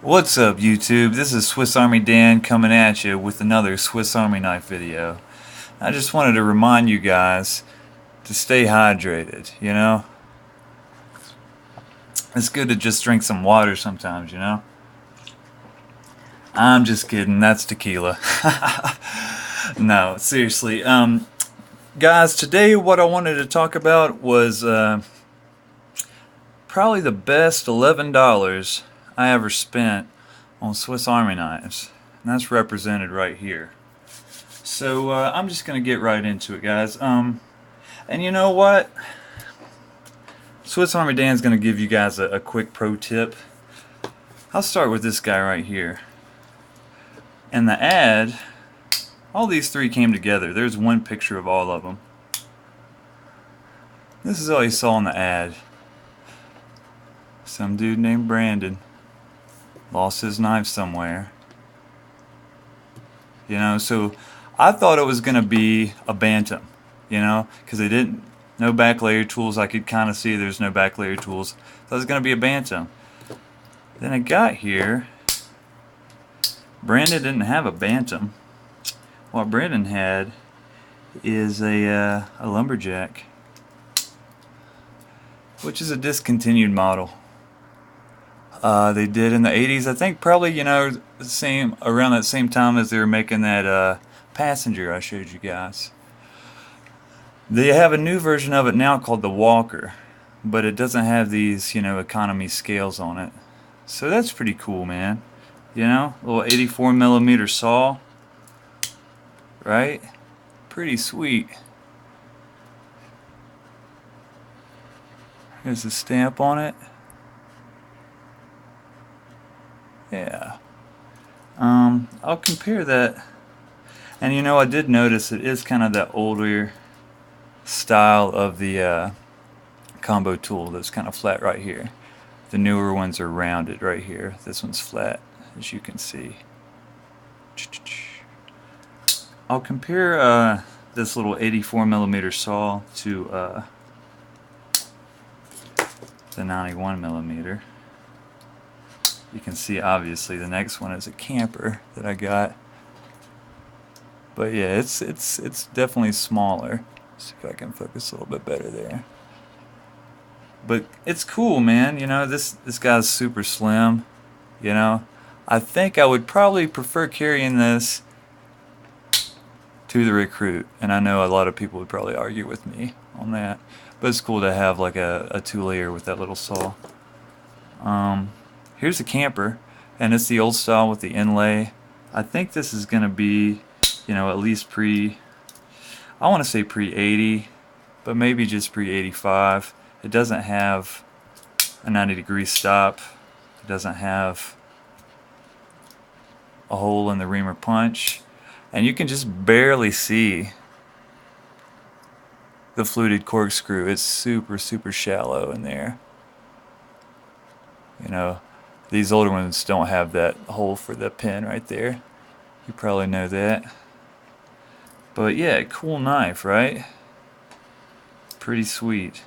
What's up, YouTube? This is Swiss Army Dan coming at you with another Swiss Army knife video. I just wanted to remind you guys to stay hydrated, you know? It's good to just drink some water sometimes, you know? I'm just kidding, that's tequila. No, seriously. Guys, today what I wanted to talk about was probably the best $11 I ever spent on Swiss Army knives. And that's represented right here. So I'm just going to get right into it, guys. And you know what? Swiss Army Dan's going to give you guys a quick pro tip. I'll start with this guy right here. In the ad, all these three came together. There's one picture of all of them. This is all you saw in the ad. Some dude named Brandon lost his knife somewhere. You know, so I thought it was going to be a bantam, you know, because they didn't, no back layer tools. I could kind of see there's no back layer tools. So it was going to be a bantam. Then I got here. Brandon didn't have a bantam. What Brandon had is a lumberjack, which is a discontinued model. They did in the 80s, I think, probably, you know, around that same time as they were making that Passenger I showed you guys. They have a new version of it now called the Walker, but it doesn't have these, you know, economy scales on it. So that's pretty cool, man. You know, a little 84 millimeter saw, right? Pretty sweet. There's a stamp on it. Yeah. I'll compare that. And you know, I did notice it is kind of that older style of the combo tool that's kind of flat right here. The newer ones are rounded right here. This one's flat, as you can see. I'll compare this little 84 millimeter saw to the 91 millimeter. You can see obviously the next one is a camper that I got. But yeah, it's definitely smaller. See if I can focus a little bit better there. But it's cool, man. You know, this guy's super slim. You know, I think I would probably prefer carrying this to the Recruit, and I know a lot of people would probably argue with me on that. But it's cool to have like a two-layer with that little saw. Here's a camper, and it's the old style with the inlay. I think this is going to be, you know, at least I want to say pre-80, but maybe just pre-85. It doesn't have a 90-degree stop. It doesn't have a hole in the reamer punch. And you can just barely see the fluted corkscrew. It's super, super shallow in there. You know, these older ones don't have that hole for the pin right there. You probably know that. But yeah, cool knife, right? Pretty sweet.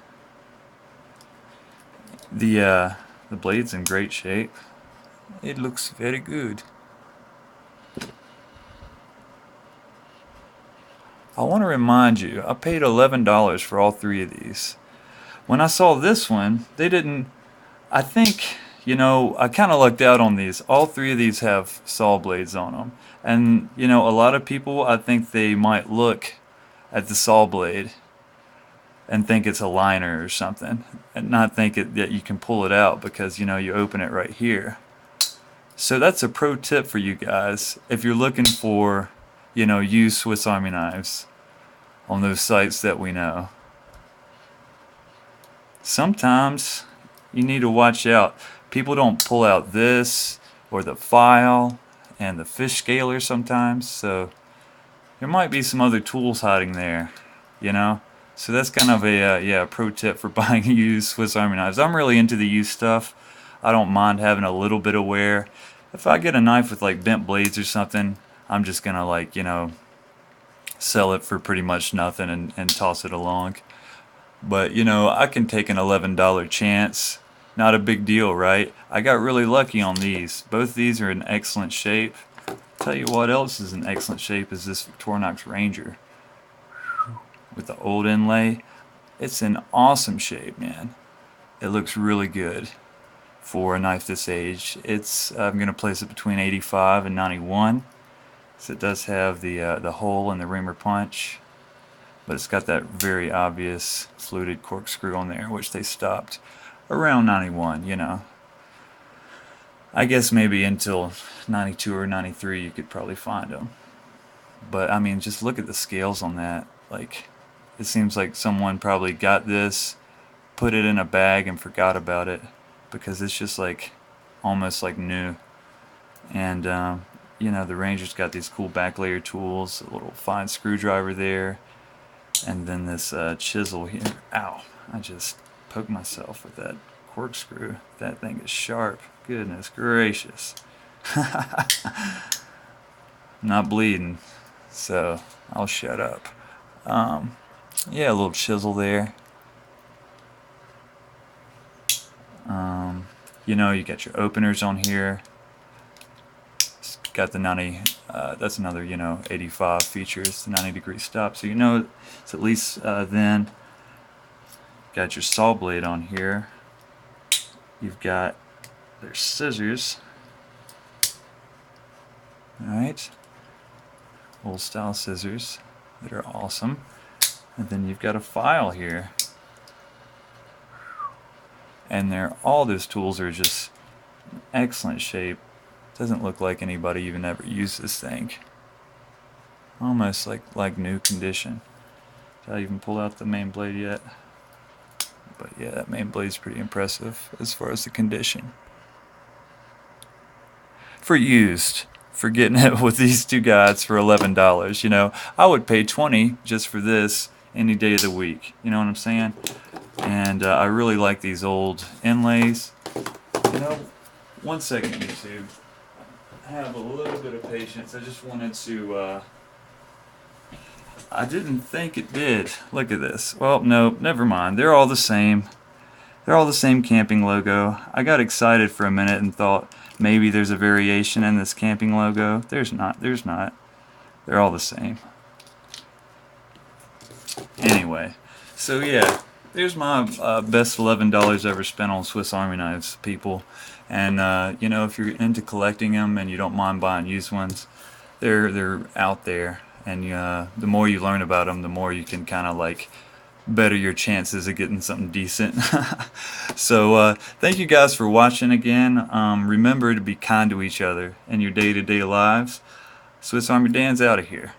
The blade's in great shape. It looks very good. I want to remind you, I paid $11 for all three of these. When I saw this one, they didn't, I think, you know, I kind of lucked out on these. All three of these have saw blades on them. And, you know, a lot of people, I think they might look at the saw blade and think it's a liner or something, and not think that you can pull it out because, you know, you open it right here. So that's a pro tip for you guys if you're looking for, you know, used Swiss Army knives on those sites that we know. Sometimes you need to watch out. People don't pull out this or the file and the fish scaler sometimes, so there might be some other tools hiding there, you know. So that's kind of a pro tip for buying used Swiss Army knives. I'm really into the used stuff. I don't mind having a little bit of wear. If I get a knife with like bent blades or something, I'm just gonna, like, you know, sell it for pretty much nothing and toss it along. But, you know, I can take an $11 chance not a big deal, right? I got really lucky on these. Both these are in excellent shape. Tell you what else is in excellent shape is this Victorinox Ranger with the old inlay. It's in awesome shape, man. It looks really good for a knife this age. I'm going to place it between 85 and 91. So it does have the hole in the reamer punch, but it's got that very obvious fluted corkscrew on there, which they stopped around 91, you know. I guess maybe until 92 or 93 you could probably find them. But I mean, just look at the scales on that. Like, it seems like someone probably got this, put it in a bag and forgot about it, because it's just like almost like new. And you know, the Ranger's got these cool back layer tools, a little fine screwdriver there, and then this chisel here. Ow, I just poked myself with that corkscrew. That thing is sharp. Goodness gracious. Not bleeding, so I'll shut up. Yeah, a little chisel there. You know, you got your openers on here. It's got the 90, that's another, you know, 85 features, the 90-degree stop. So you know it's at least then. Got your saw blade on here. You've got their scissors. Alright. Old style scissors that are awesome. And then you've got a file here. And all those tools are just in excellent shape. Doesn't look like anybody even ever used this thing. Almost like new condition. Did I even pull out the main blade yet? But yeah, that main blade's pretty impressive as far as the condition. For used, for getting it with these two guides for $11, you know, I would pay $20 just for this any day of the week. You know what I'm saying? And I really like these old inlays. You know, 1 second, YouTube. Have a little bit of patience. I just wanted to. I didn't think it did. Look at this. Well, no, never mind. They're all the same. They're all the same camping logo. I got excited for a minute and thought maybe there's a variation in this camping logo. There's not. There's not. They're all the same. Anyway, so yeah, there's my best $11 ever spent on Swiss Army knives, people. And you know, if you're into collecting them and you don't mind buying used ones, they're out there. And the more you learn about them, the more you can kind of like better your chances of getting something decent. So thank you guys for watching again. Remember to be kind to each other in your day-to-day lives. Swiss Army Dan's out of here.